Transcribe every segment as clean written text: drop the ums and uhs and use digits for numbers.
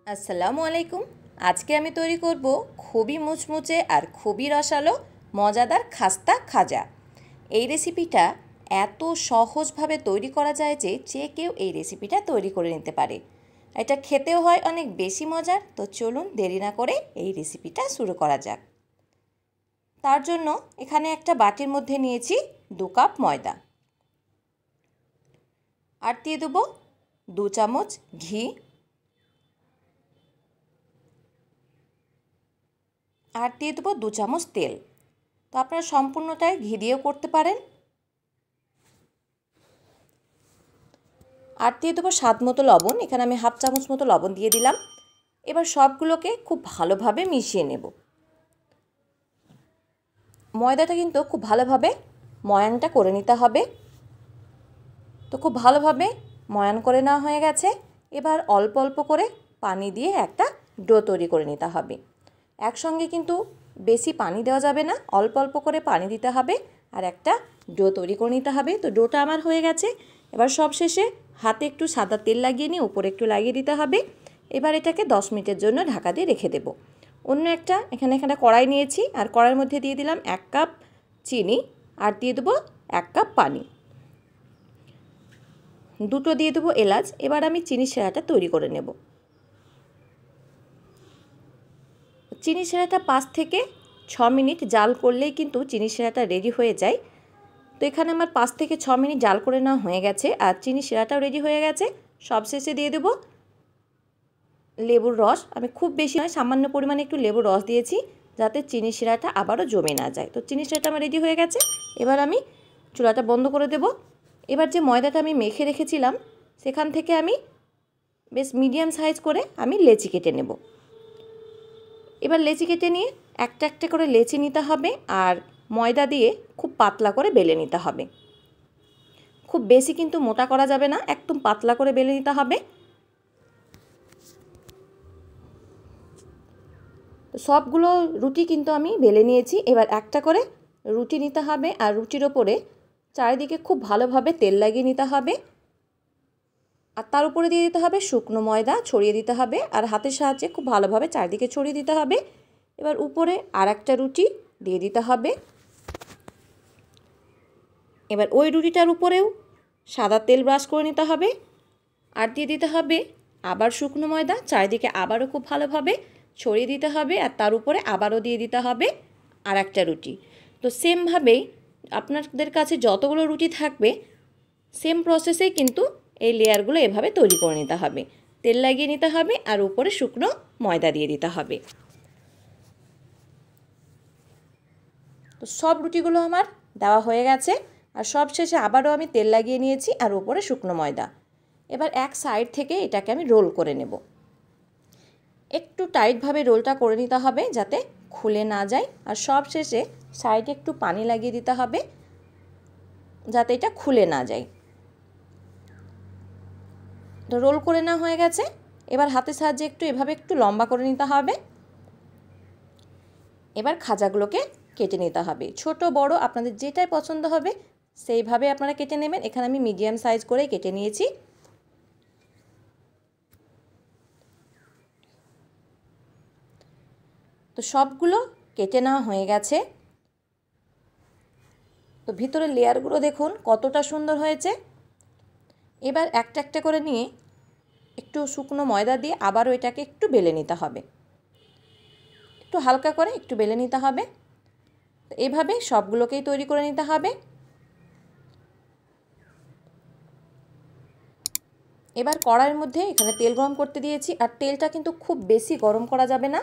আসসালামু আলাইকুম। আজকে আমি তৈরি করব খুবই মুচমুচে আর খুবই রসালো মজাদার খাস্তা খাজা। এই রেসিপিটা এত সহজভাবে তৈরি করা যায় যে কেউ এই রেসিপিটা তৈরি করে নিতে পারে। এটা খেতেও হয় অনেক বেশি মজার। তো চলুন দেরি না করে এই রেসিপিটা শুরু করা যাক। তার জন্য এখানে একটা বাটির মধ্যে নিয়েছি 2 কাপ ময়দা, আর দিয়ে দেবো 2 চামচ ঘি, আর দিয়ে দেবো 2 চামচ তেল। তো আপনারা সম্পূর্ণটাই ঘি দিয়েও করতে পারেন। আর দিয়ে দেবো স্বাদ মতো লবণ। এখানে আমি হাফ চামচ মতো লবণ দিয়ে দিলাম। এবার সবগুলোকে খুব ভালোভাবে মিশিয়ে নেব। ময়দাটা কিন্তু খুব ভালোভাবে ময়ানটা করে নিতে হবে। তো খুব ভালোভাবে ময়ান করে নেওয়া হয়ে গেছে। এবার অল্প অল্প করে পানি দিয়ে একটা ডো তৈরি করে নিতে হবে। একসঙ্গে কিন্তু বেশি পানি দেওয়া যাবে না, অল্প অল্প করে পানি দিতে হবে আর একটা ডো তৈরি করে নিতে হবে। তো ডোটা আমার হয়ে গেছে। এবার সবশেষে হাতে একটু সাদা তেল লাগিয়ে নিয়ে উপরে একটু লাগিয়ে দিতে হবে। এবার এটাকে 10 মিনিটের জন্য ঢাকা দিয়ে রেখে দেব। অন্য এখানে কড়াই নিয়েছি, আর কড়াইয়ের মধ্যে দিয়ে দিলাম 1 কাপ চিনি, আর দিয়ে দেবো 1 কাপ পানি, দুটো দিয়ে দেবো এলাচ। এবার আমি চিনি শিরাটা তৈরি করে নেব। চিনি শিরাটা 5 থেকে 6 মিনিট জাল করলেই কিন্তু চিনি শিরাটা রেডি হয়ে যায়। তো এখানে আমার 5 থেকে 6 মিনিট জাল করে নেওয়া হয়ে গেছে, আর চিনি শিরাটাও রেডি হয়ে গেছে। সবশেষে দিয়ে দেবো লেবুর রস। আমি খুব বেশি নয়, সামান্য পরিমাণে একটু লেবুর রস দিয়েছি, যাতে চিনি শিরাটা আবারও জমে না যায়। তো চিনি শিরাটা আমার রেডি হয়ে গেছে। এবার আমি চুলাটা বন্ধ করে দেব। এবার যে ময়দাটা আমি মেখে রেখেছিলাম, সেখান থেকে আমি বেশ মিডিয়াম সাইজ করে আমি লেচি কেটে নেব। এবার লেচি কেটে নিয়ে একটা একটা করে লেচি নিতে হবে, আর ময়দা দিয়ে খুব পাতলা করে বেলে নিতে হবে। খুব বেশি কিন্তু মোটা করা যাবে না, একদম পাতলা করে বেলে নিতে হবে। সবগুলো রুটি কিন্তু আমি বেলে নিয়েছি। এবার একটা করে রুটি নিতে হবে, আর রুটির ওপরে চারিদিকে খুব ভালোভাবে তেল লাগিয়ে নিতে হবে, আর তার উপরে দিয়ে দিতে হবে শুকনো ময়দা ছড়িয়ে দিতে হবে, আর হাতের সাহায্যে খুব ভালোভাবে চারিদিকে ছড়িয়ে দিতে হবে। এবার উপরে আর একটা রুটি দিয়ে দিতে হবে। এবার ওই রুটিটার উপরেও সাদা তেল ব্রাশ করে নিতে হবে, আর দিয়ে দিতে হবে আবার শুকনো ময়দা, চারিদিকে আবারও খুব ভালোভাবে ছড়িয়ে দিতে হবে, আর তার উপরে আবারও দিয়ে দিতে হবে আর একটা রুটি। তো সেমভাবেই আপনাদের কাছে যতগুলো রুটি থাকবে, সেম প্রসেসেই কিন্তু এই লেয়ারগুলো এভাবে তৈরি করে নিতে হবে। তেল লাগিয়ে নিতে হবে, আর উপরে শুকনো ময়দা দিয়ে দিতে হবে। তো সব রুটিগুলো আমার দেওয়া হয়ে গেছে, আর সব শেষে আবারও আমি তেল লাগিয়ে নিয়েছি, আর উপরে শুকনো ময়দা। এবার এক সাইড থেকে এটাকে আমি রোল করে নেব। একটু টাইটভাবে রোলটা করে নিতে হবে যাতে খুলে না যায়, আর সব শেষে সাইডে একটু পানি লাগিয়ে দিতে হবে যাতে এটা খুলে না যায়। তো রোল করে নেওয়া হয়ে গেছে। এবার হাতের সাহায্যে এভাবে একটু লম্বা করে নিতে হবে। এবার খাজাগুলোকে কেটে নিতে হবে, ছোট বড় আপনাদের যেটাই পছন্দ হবে সেইভাবে আপনারা কেটে নেবেন। এখানে আমি মিডিয়াম সাইজ করে কেটে নিয়েছি। তো সবগুলো কেটে নেওয়া হয়ে গেছে। তো ভিতরের লেয়ারগুলো দেখুন কতটা সুন্দর হয়েছে। এবার একটা একটা করে নিয়ে একটু শুকনো ময়দা দিয়ে আবারও এটাকে একটু বেলে নিতে হবে, একটু হালকা করে একটু বেলে নিতে হবে। তো এভাবে সবগুলোকেই তৈরি করে নিতে হবে। এবার কড়াইয়ের মধ্যে এখানে তেল গরম করতে দিয়েছি, আর তেলটা কিন্তু খুব বেশি গরম করা যাবে না,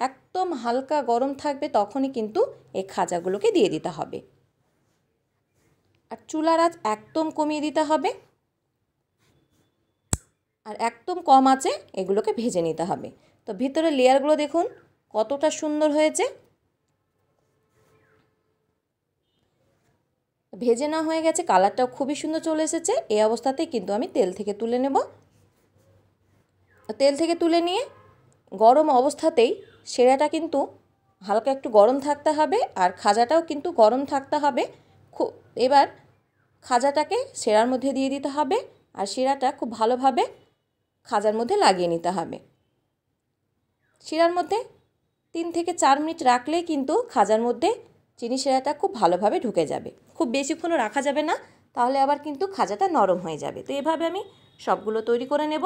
একদম হালকা গরম থাকবে, তখনই কিন্তু এই খাজাগুলোকে দিয়ে দিতে হবে। আর চুলার আঁচ একদম কমিয়ে দিতে হবে, আর একদম কম আঁচে এগুলোকে ভেজে নিতে হবে। তো ভিতরের লেয়ারগুলো দেখুন কতটা সুন্দর হয়েছে। ভেজে নেওয়া হয়ে গেছে, কালারটাও খুবই সুন্দর চলে এসেছে। এই অবস্থাতেই কিন্তু আমি তেল থেকে তুলে নেব। তেল থেকে তুলে নিয়ে গরম অবস্থাতেই সেরাটা কিন্তু হালকা একটু গরম থাকতে হবে, আর খাজাটাও কিন্তু গরম থাকতে হবে। এবার খাজাটাকে সেরার মধ্যে দিয়ে দিতে হবে, আর সেরাটা খুব ভালোভাবে খাজার মধ্যে লাগিয়ে নিতে হবে। শিরার মধ্যে 3 থেকে 4 মিনিট রাখলেই কিন্তু খাজার মধ্যে চিনি শিরাটা খুব ভালোভাবে ঢুকে যাবে। খুব বেশিক্ষণও রাখা যাবে না, তাহলে আবার কিন্তু খাজাটা নরম হয়ে যাবে। তো এভাবে আমি সবগুলো তৈরি করে নেব।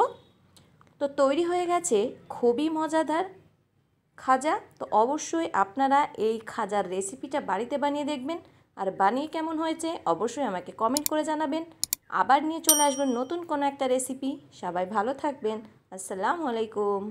তো তৈরি হয়ে গেছে খুবই মজাদার খাজা। তো অবশ্যই আপনারা এই খাজার রেসিপিটা বাড়িতে বানিয়ে দেখবেন, আর বানিয়ে কেমন হয়েছে অবশ্যই আমাকে কমেন্ট করে জানাবেন। আবার নিয়ে চলে আসবেন নতুন কোনো একটা রেসিপি। সবাই ভালো থাকবেন। আসসালামু আলাইকুম।